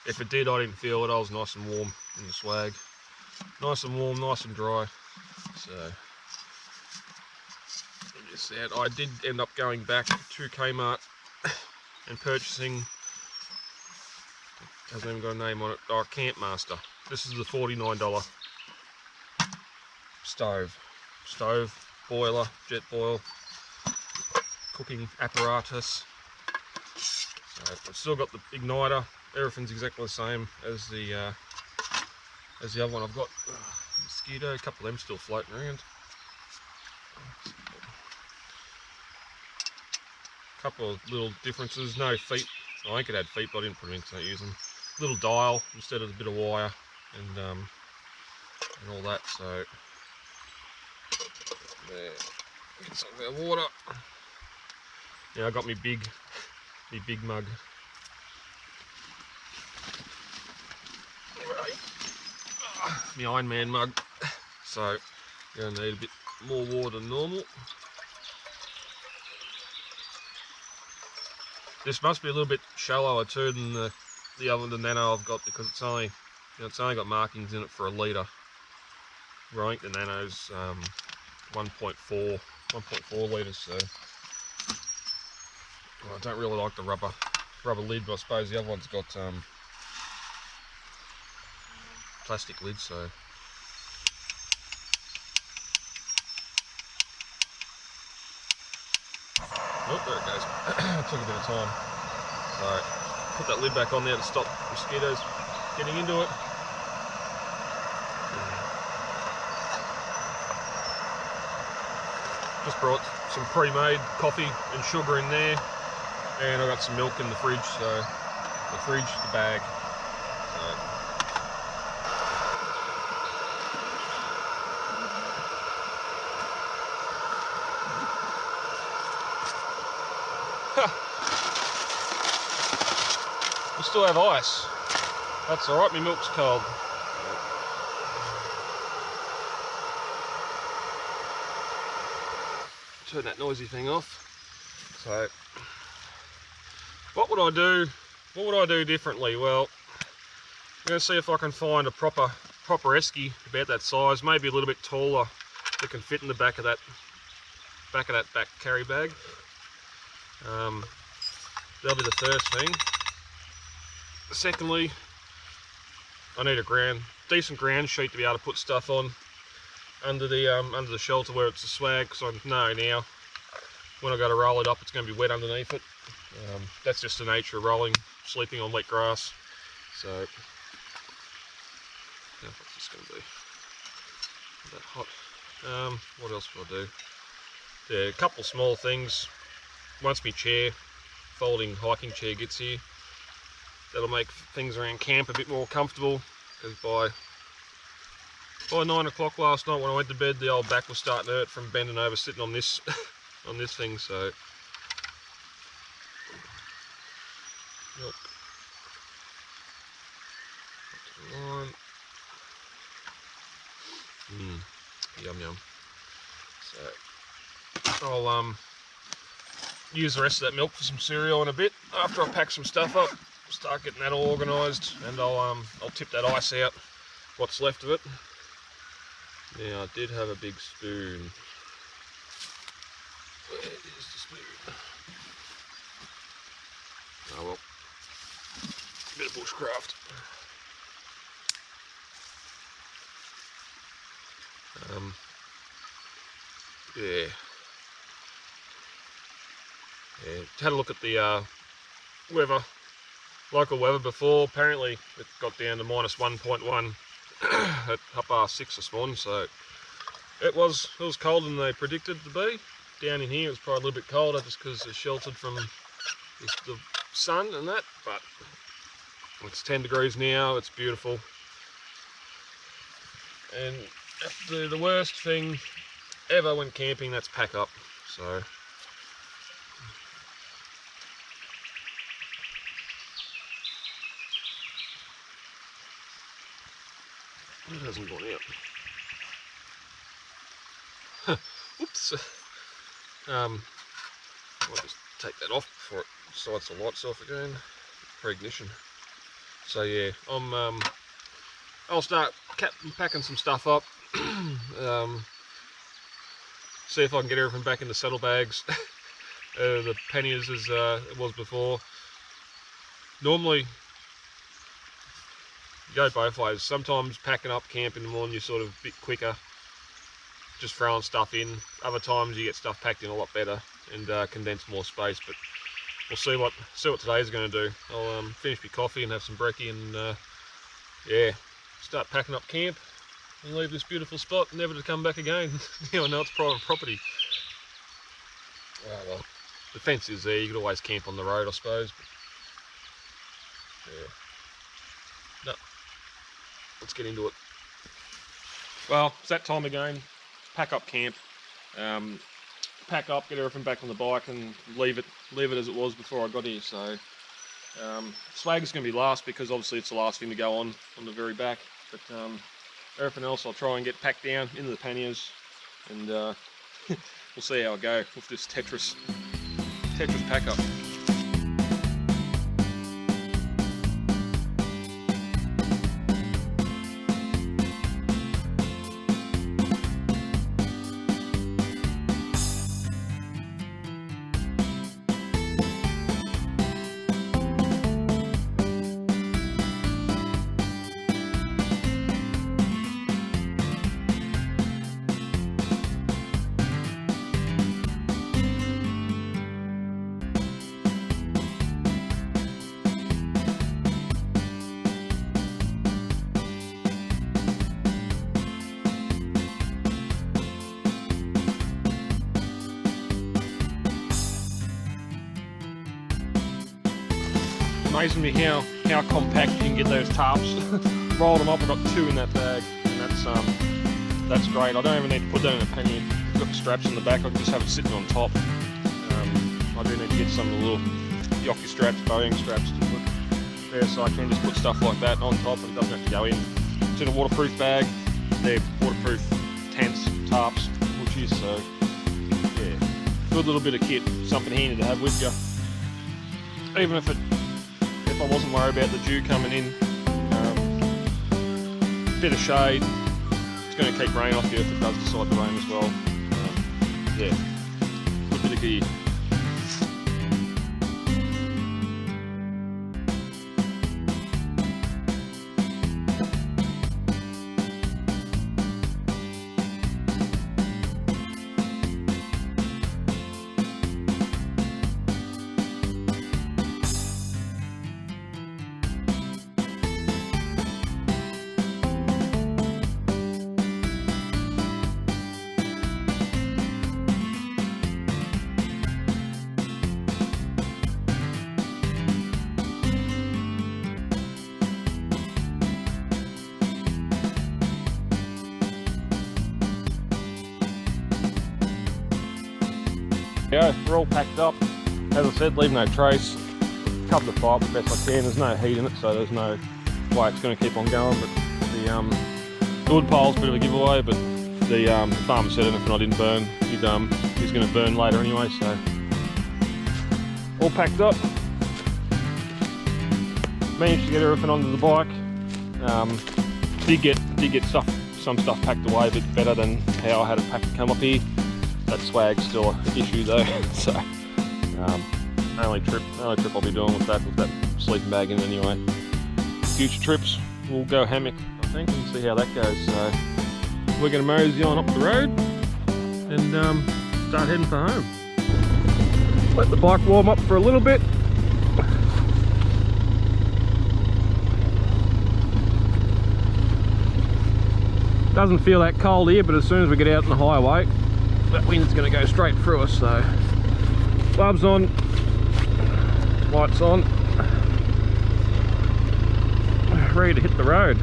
If it did, I didn't feel it. I was nice and warm in the swag. Nice and warm, nice and dry. So this out. I did end up going back to Kmart and purchasing, hasn't even got a name on it, Camp Master. This is the $49 stove, boiler, jet boil, cooking apparatus. So I've still got the igniter. Everything's exactly the same as the other one. I've got mosquito, a couple of them still floating around. Couple of little differences, no feet. I think it had feet, but I didn't put them in because I don't use them. Little dial instead of a bit of wire and all that. So there, get some of our water. Yeah, I got me big mug. My Iron Man mug. So you're gonna need a bit more water than normal. This must be a little bit shallower too than the other Nano I've got, because it's only got markings in it for a litre. Where I think the Nano's 1.4 litres. So well, I don't really like the rubber lid, but I suppose the other one's got plastic lid. So oh, there it goes. It took a bit of time. So put that lid back on there to stop mosquitoes getting into it. Just brought some pre-made coffee and sugar in there, and I got some milk in the fridge. So the fridge, the bag. We still have ice. That's alright, my milk's cold. Turn that noisy thing off. So, what would I do? What would I do differently? Well, I'm going to see if I can find a proper esky about that size, maybe a little bit taller, that can fit in the back of that back carry bag. That'll be the first thing. Secondly, I need a decent ground sheet to be able to put stuff on under the shelter where it's a swag, because I know now when I go to roll it up it's going to be wet underneath it. That's just the nature of sleeping on wet grass. So, what's this going to be? Not that hot. What else will I do? Yeah, a couple of small things. Once my folding hiking chair gets here, that'll make things around camp a bit more comfortable, because by 9 o'clock last night when I went to bed, the old back was starting to hurt from bending over sitting on this on this thing. So milk up to the line. Yum yum. So I'll use the rest of that milk for some cereal in a bit after I pack some stuff up. Start getting that all organised, and I'll tip that ice out, what's left of it. Now I did have a big spoon. Where is the spoon? Oh well, a bit of Bushcraft. Yeah. Had a look at the local weather before. Apparently it got down to -1.1 at 6:30 this morning, so it was colder than they predicted it to be. Down in here it was probably a little bit colder just because it's sheltered from the sun and that, but it's 10 degrees now. It's beautiful, and the worst thing ever when camping, that's pack up. So it hasn't gone out. Oops. I'll just take that off before it decides to light itself again. Pre-ignition. So yeah, I'll start packing some stuff up. see if I can get everything back in the saddlebags. The panniers as it was before. Normally, you go both ways. Sometimes packing up camp in the morning, you're sort of a bit quicker, just throwing stuff in. Other times you get stuff packed in a lot better and condense more space. But we'll see what today's going to do. I'll finish my coffee and have some brekkie and yeah, start packing up camp and leave this beautiful spot, never to come back again. You know, I know it's private property. Oh well, the fence is there. You could always camp on the road, I suppose. But yeah, no. Let's get into it. Well, it's that time again. Pack up camp. Pack up, get everything back on the bike, and leave it as it was before I got here. So swag is going to be last because obviously it's the last thing to go on the very back. But everything else I'll try and get packed down into the panniers, and we'll see how I go with this Tetris pack up. Amazing me how compact you can get those tarps. Rolled them up, I've got 2 in that bag, and that's great. I don't even need to put that in a pannier. I've got the straps in the back, I can just have it sitting on top. I do need to get some of the little yoke straps, bowing straps to put there, so I can just put stuff like that on top and it doesn't have to go in. It's in a waterproof bag. They're waterproof tents, tarps, bushes, so yeah, good little bit of kit, something handy to have with you. Even if I wasn't worried about the dew coming in, bit of shade, it's going to keep rain off you if it does decide to rain as well. Yeah, good bit of gear. Yeah, we're all packed up. As I said, leave no trace. Cover the fire the best I can. There's no heat in it, so there's no way it's going to keep on going. But the wood pile's a bit of a giveaway. But the farmer said anything I didn't burn, he's going to burn later anyway. So all packed up. Managed to get everything onto the bike. Did get some stuff packed away a bit better than how I had it packed to come up here. That swag's still an issue though, so only trip I'll be doing with that sleeping bag in anyway. Future trips we'll go hammock, I think, and see how that goes. So we're going to mosey on up the road and start heading for home. Let the bike warm up for a little bit. Doesn't feel that cold here, but as soon as we get out on the highway, that wind's going to go straight through us. So gloves on, lights on, ready to hit the road.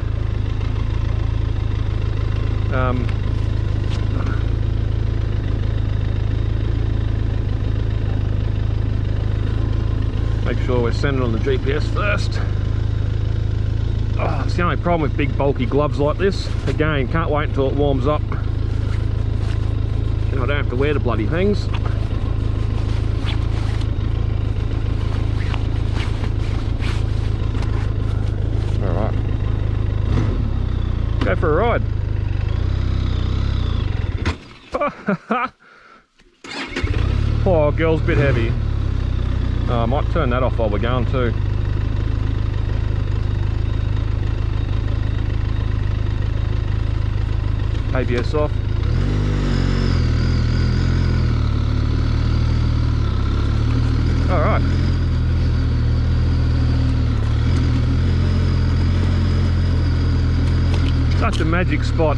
Make sure we're sending on the GPS first. Oh, it's the only problem with big bulky gloves like this. Again, can't wait until it warms up and I don't have to wear the bloody things. Alright, go for a ride. Oh, girl's a bit heavy. I might turn that off while we're going too. ABS off. Alright. Such a magic spot.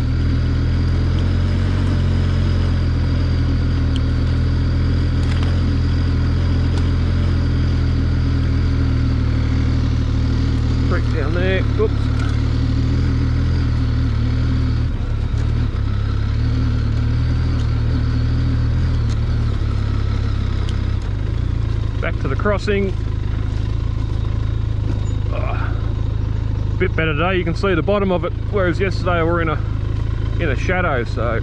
Break down there. Oops. Back to the crossing. A bit better today, you can see the bottom of it, whereas yesterday we were in a shadow, so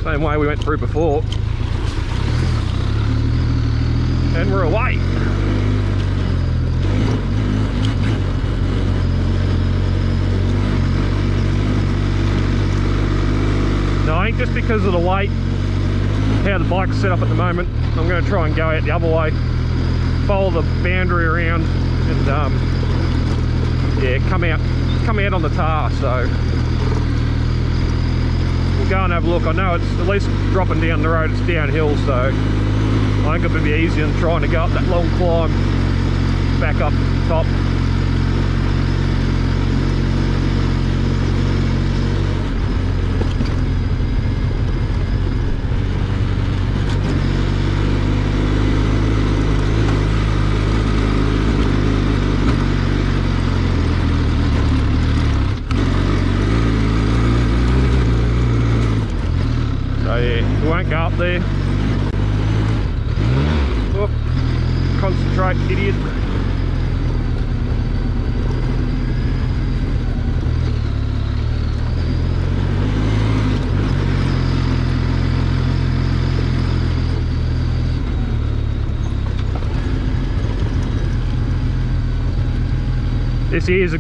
same way we went through before. And we're away. No, I think just because of the weight, how the bike's set up at the moment, I'm going to try and go out the other way, follow the boundary around, and yeah, come out on the tar. So we'll go and have a look. I know it's at least dropping down the road, it's downhill, so I think it'll be easier than trying to go up that long climb back up top. We won't go up there. Oh, concentrate, idiot. This here is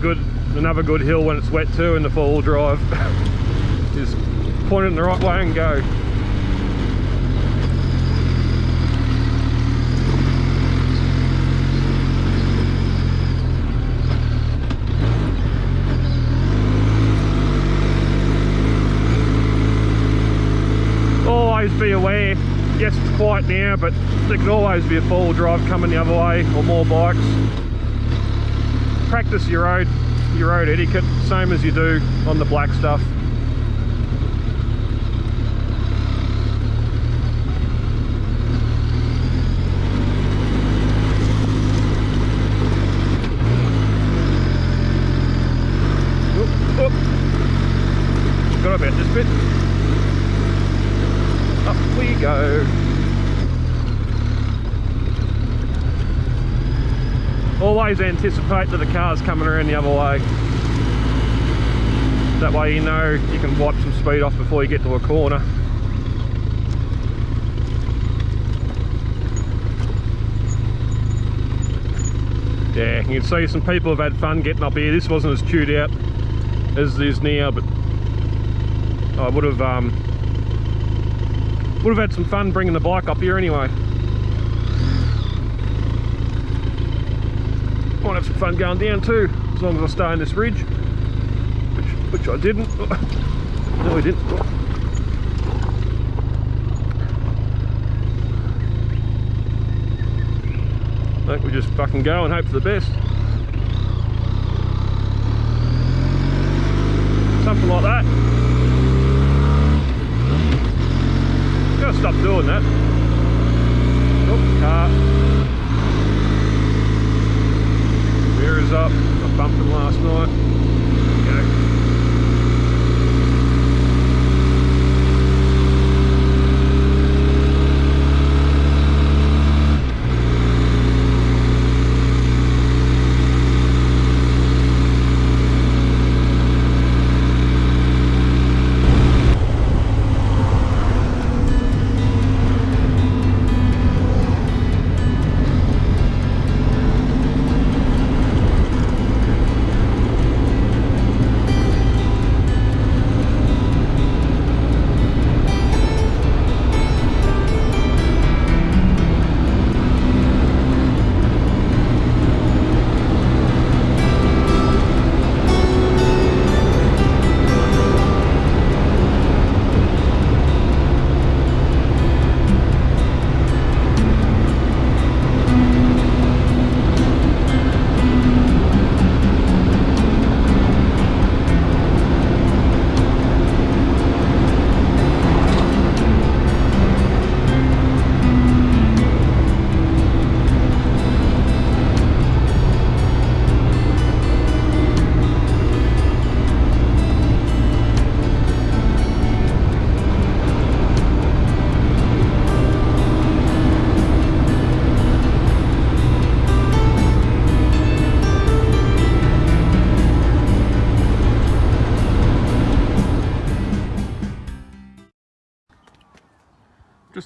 another good hill when it's wet too, in the four-wheel drive. Just point it in the right way and go. Always be aware, yes it's quiet now, but there could always be a four-wheel drive coming the other way, or more bikes. Practice your road etiquette, same as you do on the black stuff. Oop, oop. Forgot about this bit. Up we go. Always anticipate that the car's coming around the other way. That way you know you can wipe some speed off before you get to a corner. Yeah, you can see some people have had fun getting up here. This wasn't as chewed out as it is now, but I would have had some fun bringing the bike up here anyway. Might have some fun going down too, as long as I stay on this ridge, which I didn't. No, I didn't. I think we just fucking go and hope for the best. Something like that. Gotta stop doing that. Oh, car. Mirrors up. I bumped them last night. Go.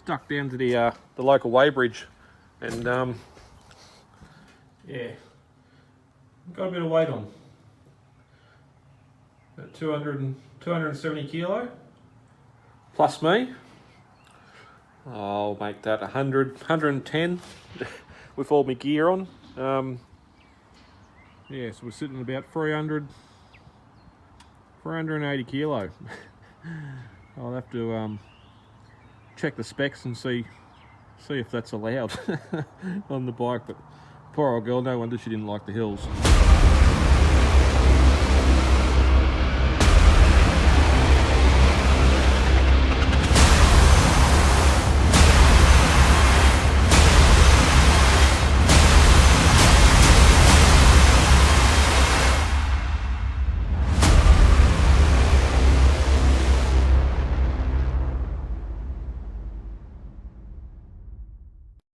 ducked down to the local weighbridge, and yeah, got a bit of weight on. About 270 kilo, plus me. I'll make that 110 with all my gear on. Yeah, so we're sitting at about 380 kilo. I'll have to check the specs and see if that's allowed on the bike, but poor old girl, no wonder she didn't like the hills.